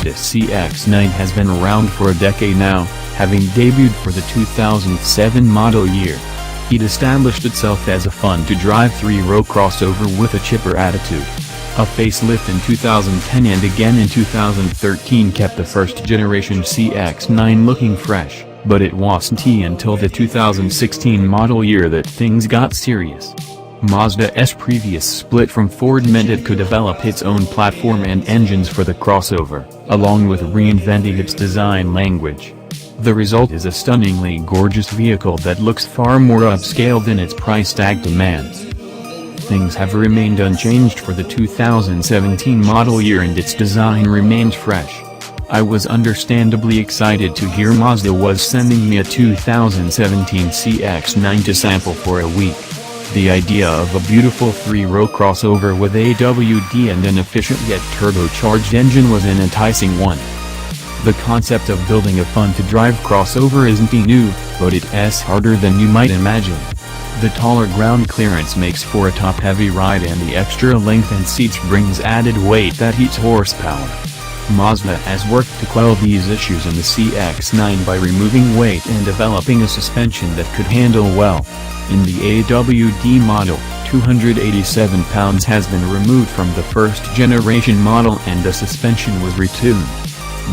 Mazda CX-9 has been around for a decade now, having debuted for the 2007 model year. It established itself as a fun-to-drive three-row crossover with a chipper attitude. A facelift in 2010 and again in 2013 kept the first-generation CX-9 looking fresh, but it wasn't until the 2016 model year that things got serious. Mazda's previous split from Ford meant it could develop its own platform and engines for the crossover, along with reinventing its design language. The result is a stunningly gorgeous vehicle that looks far more upscale than its price tag demands. Things have remained unchanged for the 2017 model year and its design remains fresh. I was understandably excited to hear Mazda was sending me a 2017 CX-9 to sample for a week. The idea of a beautiful three-row crossover with AWD and an efficient yet turbocharged engine was an enticing one. The concept of building a fun-to-drive crossover isn't new, but it's harder than you might imagine. The taller ground clearance makes for a top-heavy ride and the extra length and seats brings added weight that eats horsepower. Mazda has worked to quell these issues in the CX-9 by removing weight and developing a suspension that could handle well. In the AWD model, 287 pounds has been removed from the first-generation model and the suspension was retuned.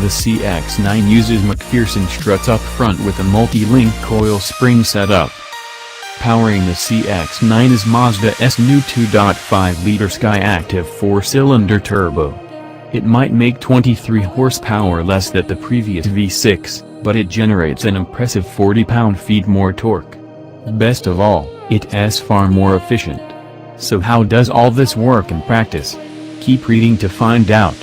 The CX-9 uses McPherson struts up front with a multi-link coil spring setup. Powering the CX-9 is Mazda's new 2.5-liter Skyactiv 4-cylinder turbo. It might make 23 horsepower less than the previous V6, but it generates an impressive 40 pound-feet more torque. Best of all, it's far more efficient. So how does all this work in practice? Keep reading to find out.